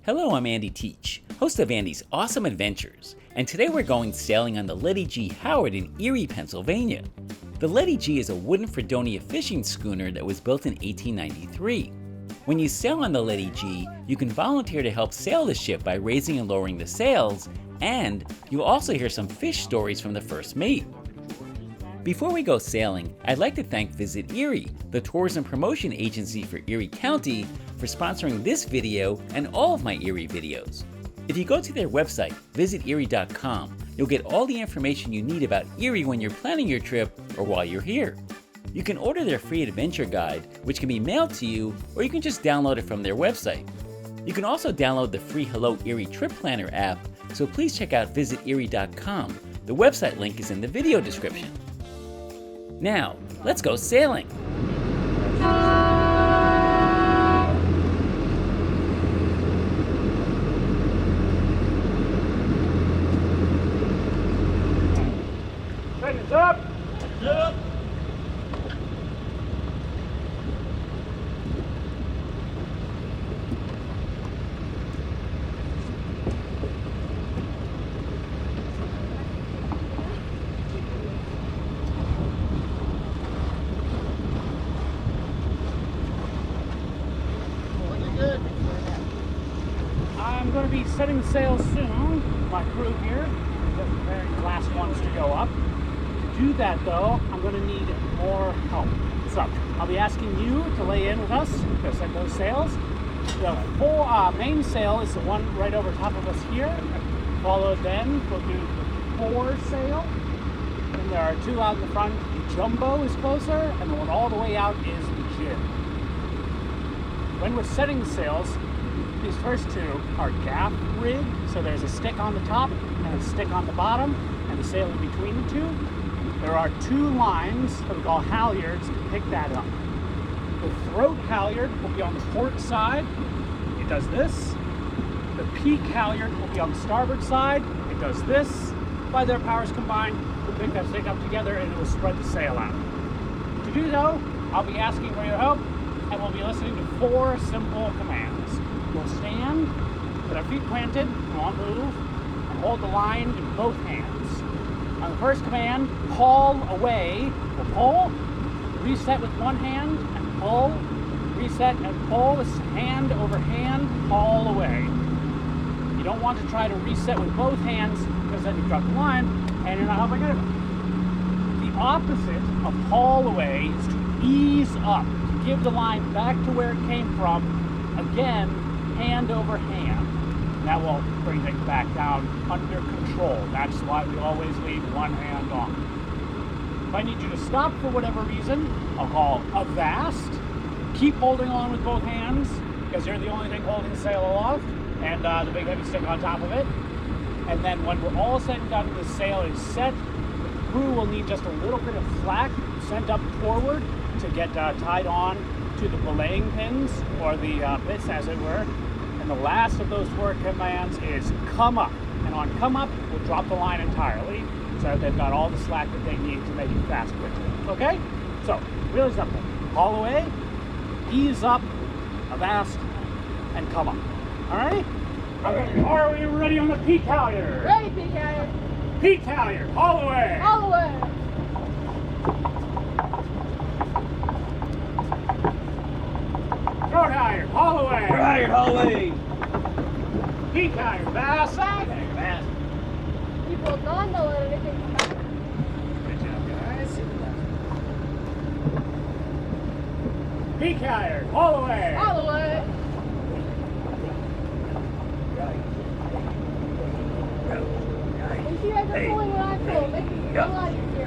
Hello, I'm Andy Teach, host of Andy's Awesome Adventures, and today we're going sailing on the Letty G Howard in Erie, Pennsylvania. The Letty G is a wooden Fredonia fishing schooner that was built in 1893. When you sail on the Letty G, you can volunteer to help sail the ship by raising and lowering the sails, and you'll also hear some fish stories from the first mate. Before we go sailing, I'd like to thank Visit Erie, the tourism promotion agency for Erie County, for sponsoring this video and all of my Erie videos. If you go to their website, visiterie.com, you'll get all the information you need about Erie when you're planning your trip or while you're here. You can order their free adventure guide, which can be mailed to you, or you can just download it from their website. You can also download the free Hello Erie Trip Planner app, so please check out visiterie.com. The website link is in the video description. Now, let's go sailing! Seconds up! Yep! I'm going to be setting sail soon. My crew here is just preparing the last ones to go up. To do that though, I'm going to need more help. So I'll be asking you to lay in with us to set those sails. The full main sail is the one right over top of us here. Followed then, we'll do the foresail. Then there are two out in the front. The jumbo is closer, and the one all the way out is the jib. When we're setting the sails, these first two are gaff rig, so there's a stick on the top and a stick on the bottom, and the sail in between the two. There are two lines that we call halyards to pick that up. The throat halyard will be on the port side. It does this. The peak halyard will be on the starboard side. It does this. By their powers combined, we'll pick that stick up together and it will spread the sail out. To do so, I'll be asking for your help, and we'll be listening to 4 simple commands. We'll stand with our feet planted, we won't move, and hold the line in both hands. On the first command, haul away. We'll pull, reset with one hand, and pull, reset and pull. This is hand over hand, haul away. You don't want to try to reset with both hands because then you drop the line and you're not helping anyone. The opposite of haul away is to ease up, to give the line back to where it came from, again, hand over hand. That will bring things back down under control. That's why we always leave one hand on. If I need you to stop for whatever reason, I'll call avast. Keep holding on with both hands because you're the only thing holding the sail aloft and the big heavy stick on top of it. And then when we're all set and done, the sail is set, the crew will need just a little bit of slack sent up forward to get tied on to the belaying pins or the bits, as it were. And the last of those 4 commands is come up. And on come up, we'll drop the line entirely so that they've got all the slack that they need to make it fast quickly. Okay? So, really simple. Haul away, ease up, avast, and come up. Alright? Okay. Are we ready on the peak halyard? Ready, peak halyard. Peak halyard, haul away. All the way. Throat halyard, haul away. Throat halyard, haul away. Peak halyard, fast. Fast. Keep holding on, don't let anything come back. Good job, guys. Peak halyard, haul away. All the way. Make sure you guys are pulling when I pull. Make it a lot easier.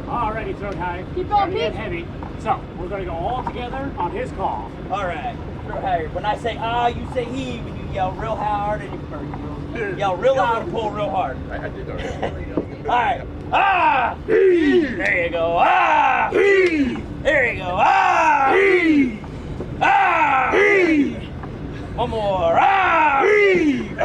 Alrighty, throat high. Keep going, Ready and Pete. heavy. So, we're going to go all together on his call. All right. Throat halyard. When I say you say heave, and you yell real hard, and you yell real loud and pull real hard. I did already. All right. Ah! Heave! There you go. Ah! Heave! There you go. Ah! Heave! Ah! Heave! One more. Ah! Heave!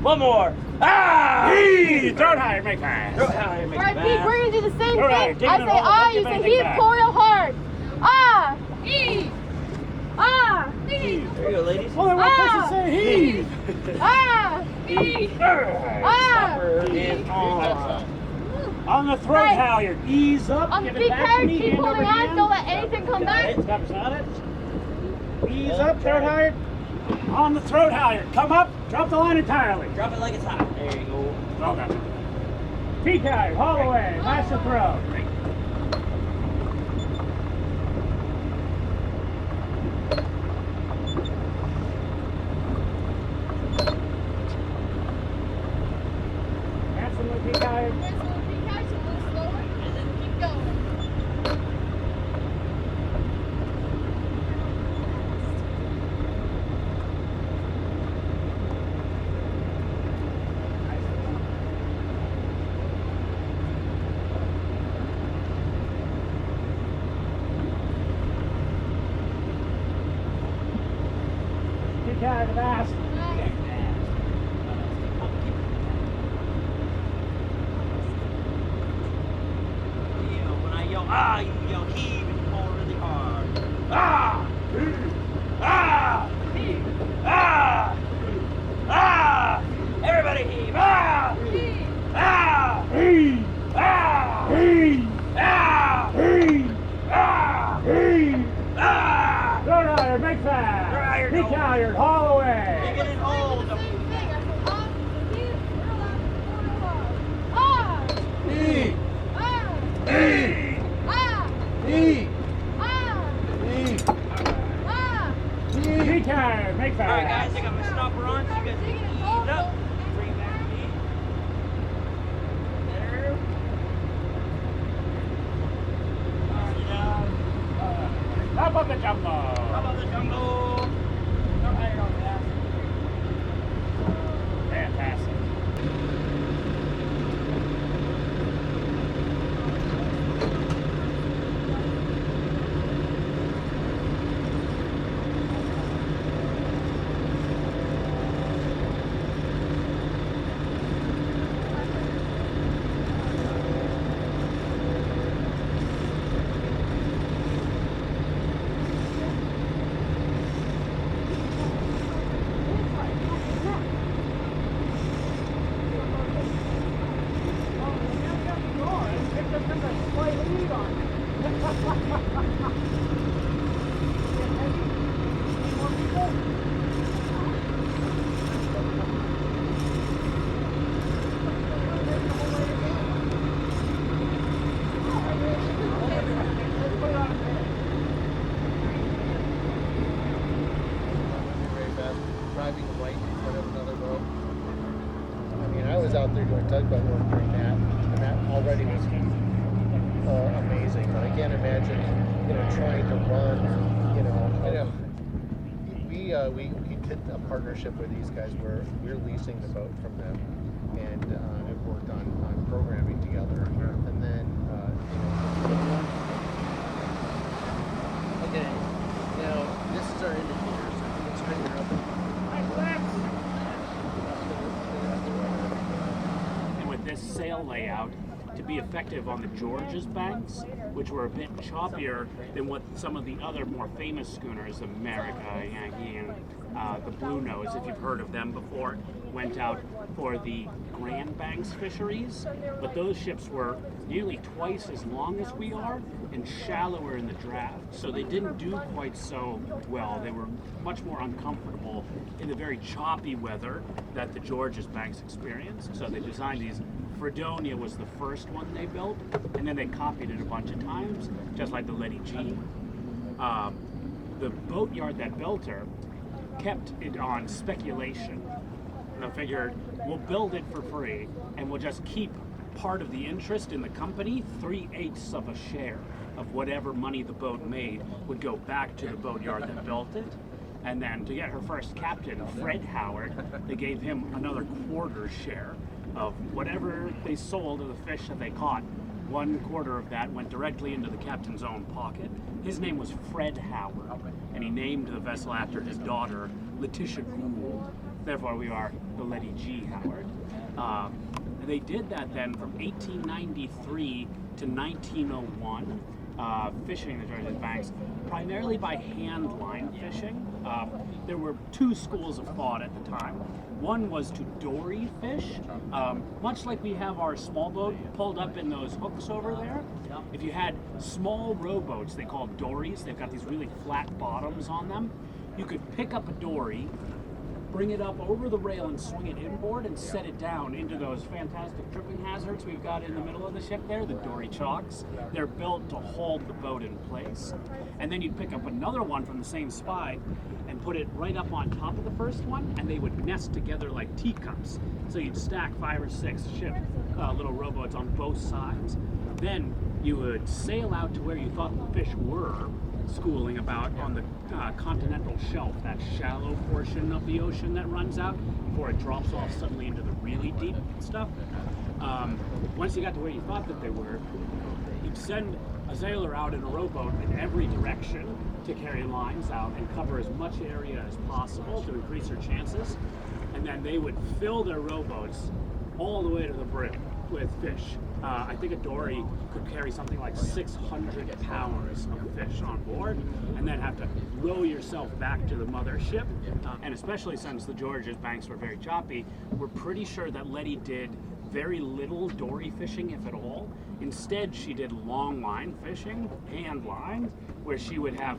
One more. Ah! Heave! Throw it higher, make fast. Throw it higher, make Alright, it Pete, fast. we're gonna do the same Alright, thing. dig I in say the hole, ah, don't you give say anything heave, back. pull real hard. Ah! Heave! Ah! Heave! There you go, ladies. Well, then what person say heave? Ah! Heave! Ah! Stopper is on. On the throat Right. halyard, ease up, On give the it back to card, me, keep hand over holding on, hand. don't let anything come back. Stopper's got it. Ease up, throat halyard. On the throat halyard, come up, drop the line entirely. Drop it like it's hot. There you go. Okay. Peak halyard, haul away, mash the throat. Absolutely peak halyard. There's a little peak out, so a little slower, and then keep going. Peak halyard, fast. When I yell ah, you yell heave and pull really hard. Ah! Ah! Heave! Ah! Ah! Everybody heave! Ah! Ah! Heave! Ah! Heave! Ah! Heave! Ah! Heave! Ah! Throat halyard, make fast. Throat halyard, Peak go. halyard, haul away. Take it in hold. Same thing. I say ah, heave, real loud, real hard. Ah! Heave! Ah! Heave! Ah! Heave! Ah! Heave! Ah! Peak halyard, make fast. Alright guys, I got my stopper on, so you guys can ease up. Bring it back to me. There. Top of the jumbo. How about the jumbo? Throw higher on that. Fantastic. Driving right in front of another boat. I mean, I was out there doing tugboat work during that, and that already was amazing. But I can't imagine, trying to run, I know. We did a partnership with these guys where we're leasing the boat from them, and have worked on programming together. And then, okay, now this is our indicator, so you can string her up. And with this sail layout, to be effective on the George's banks, which were a bit choppier than what some of the other more famous schooners, America, Yankee, and the Blue Nose, if you've heard of them before, went out for the Grand Banks fisheries. But those ships were nearly twice as long as we are and shallower in the draft. So they didn't do quite so well. They were much more uncomfortable in the very choppy weather that the George's Banks experienced. So they designed these. Fredonia was the first one they built, and then they copied it a bunch of times, just like the Letty G. The boatyard that built her kept it on speculation. And I figured, we'll build it for free, and we'll just keep part of the interest in the company, 3/8 of a share of whatever money the boat made would go back to the boatyard that built it. And then to get her first captain, Fred Howard, they gave him another quarter share of whatever they sold of the fish that they caught. 1/4 of that went directly into the captain's own pocket. His name was Fred Howard, and he named the vessel after his daughter, Letty G. Therefore, we are the Letty G Howard. They did that then from 1893 to 1901, fishing the Georges Banks, primarily by hand line fishing. There were two schools of thought at the time. One was to dory fish, much like we have our small boat pulled up in those hooks over there. If you had small rowboats, they call dories, they've got these really flat bottoms on them. You could pick up a dory, bring it up over the rail and swing it inboard and set it down into those fantastic tripping hazards we've got in the middle of the ship there, the dory chocks. They're built to hold the boat in place. And then you'd pick up another one from the same spy and put it right up on top of the first one, and they would nest together like teacups. So you'd stack 5 or 6 little rowboats on both sides. Then you would sail out to where you thought the fish were schooling about on the continental shelf, that shallow portion of the ocean that runs out before it drops off suddenly into the really deep stuff. Once you got to where you thought that they were, you'd send a sailor out in a rowboat in every direction to carry lines out and cover as much area as possible to increase their chances. And then they would fill their rowboats all the way to the brim with fish. I think a dory could carry something like 600 pounds of fish on board, and then have to row yourself back to the mother ship. And especially since the Georges Banks were very choppy, we're pretty sure that Letty did very little dory fishing, if at all. Instead, she did long line fishing, hand lines, where she would have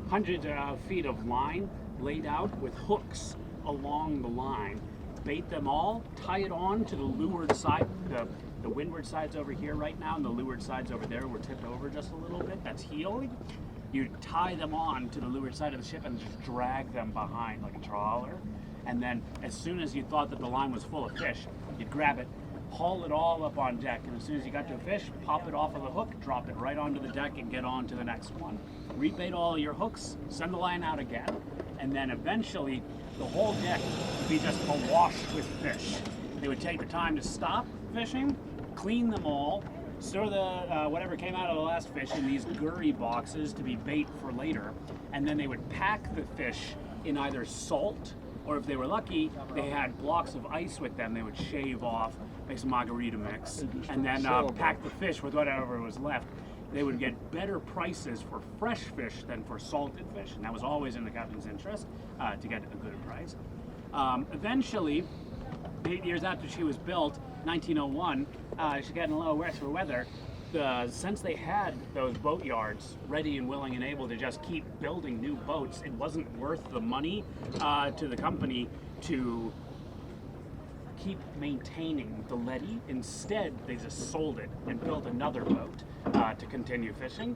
hundreds of feet of line laid out with hooks along the line, bait them all, tie it on to the leeward side. The windward side's over here right now, and the leeward side's over there. We're tipped over just a little bit. That's heeling. You tie them on to the leeward side of the ship and just drag them behind like a trawler. And then as soon as you thought that the line was full of fish, you'd grab it, haul it all up on deck, and as soon as you got to a fish, pop it off of the hook, drop it right onto the deck, and get on to the next one. Rebait all your hooks, send the line out again, and then eventually the whole deck would be just awash with fish. They would take the time to stop fishing, clean them all, store the whatever came out of the last fish in these gurry boxes to be bait for later, and then they would pack the fish in either salt, or if they were lucky, they had blocks of ice with them. They would shave off, make some margarita mix, and then pack the fish with whatever was left. They would get better prices for fresh fish than for salted fish, and that was always in the captain's interest to get a good price. Eventually, 8 years after she was built, 1901, she got in a little worse for weather. Since they had those boat yards ready and willing and able to just keep building new boats, it wasn't worth the money to the company to keep maintaining the Letty. Instead, they just sold it and built another boat to continue fishing.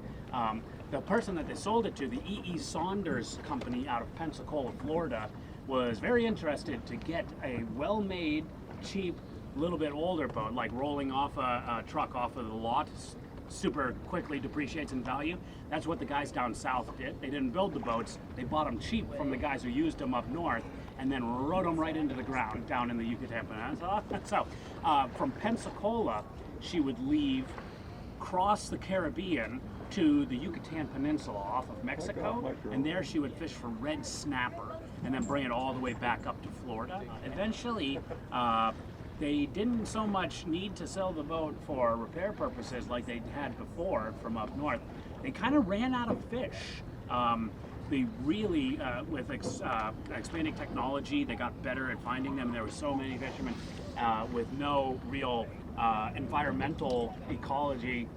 The person that they sold it to, the E.E. Saunders Company out of Pensacola, Florida, was very interested to get a well-made, cheap, little bit older boat, like rolling off a truck off of the lot, super quickly depreciates in value. That's what the guys down south did. They didn't build the boats, they bought them cheap from the guys who used them up north, and then rode them right into the ground down in the Yucatan Peninsula. So from Pensacola, she would leave, cross the Caribbean to the Yucatan Peninsula off of Mexico, and there she would fish for red snapper, and then bring it all the way back up to Florida. Eventually, they didn't so much need to sell the boat for repair purposes like they had before from up north. They kind of ran out of fish. They really, with expanding technology, they got better at finding them. There were so many fishermen with no real environmental ecology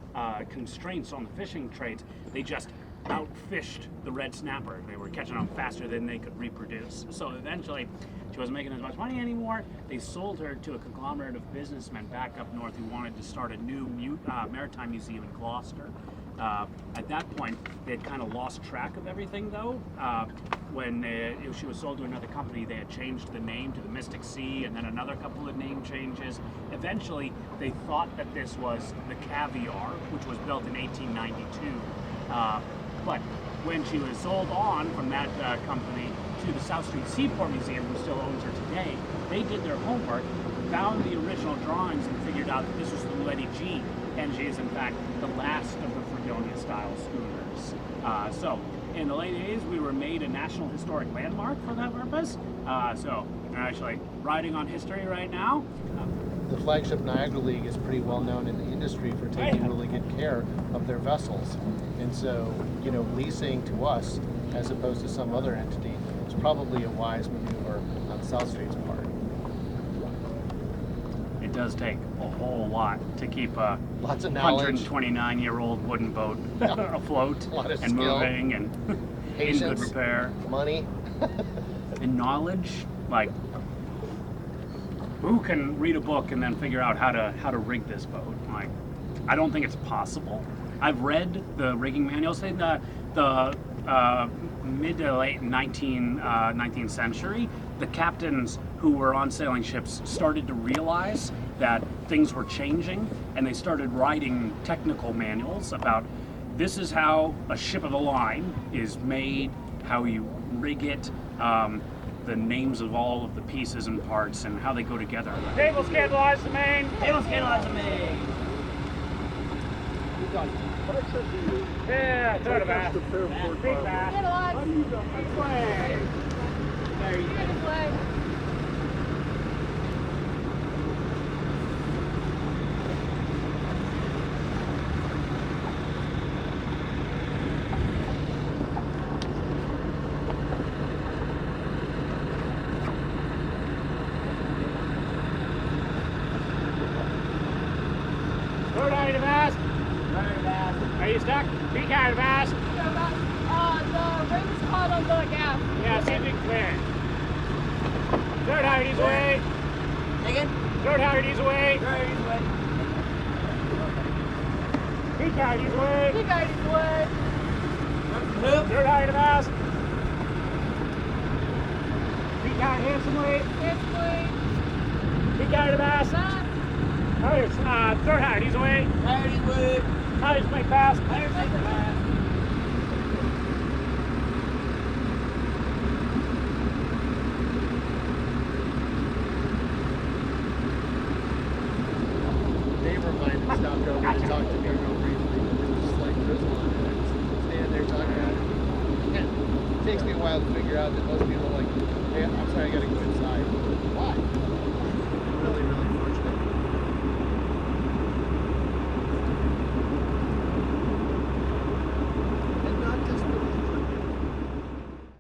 constraints on the fishing trades. They just outfished the red snapper. They were catching them faster than they could reproduce. So eventually, she wasn't making as much money anymore. They sold her to a conglomerate of businessmen back up north who wanted to start a new maritime museum in Gloucester. At that point, they had kind of lost track of everything, though. When she was sold to another company, they had changed the name to the Mystic Sea, and then another couple of name changes. Eventually, they thought that this was the Caviar, which was built in 1892. But when she was sold on from that company to the South Street Seaport Museum, who still owns her today, they did their homework, found the original drawings, and figured out that this was the Letty G, and she is in fact the last of the Fredonia-style schooners. So in the late 80s, we were made a National Historic Landmark for that purpose. So They're actually riding on history right now. The flagship Niagara League is pretty well known in the industry for taking really good care of their vessels. And so, you know, leasing to us as opposed to some other entity is probably a wise maneuver on South Street's part. It does take a whole lot to keep a Lots of knowledge, 129-year-old wooden boat afloat a lot of and skill, moving and in good patience, repair. money. And knowledge, like who can read a book and then figure out how to rig this boat? Like, I don't think it's possible. I've read the rigging manuals. The mid to late 19th century, the captains who were on sailing ships started to realize that things were changing, and they started writing technical manuals about this is how a ship of the line is made, how you rig it, the names of all of the pieces and parts and how they go together. Cable scandalize the main. Cable scandalize the main. Yeah, third of that. Big bass. Get a lot. Way. There you Get go. his leg. Third height of bass. Very bad. Are you stuck? Peak height of bass. The ring is caught on the gap. Yeah, see if we can clear it. Third height, he's away. Again? Third height, he's away. Very easy. Peak height, he's away. He got his leg. Move. Third height of bass. Peak height handsomely. It's Peak height of bass. back. Third height, he's away. Very easy. Height, make fast. Very easy. Neighbor of mine that stopped over to talk to me real briefly. There was just like drizzle on it. I was standing there talking about it. Yeah, it takes me a while to figure out that most people are like, hey, I'm sorry, I gotta go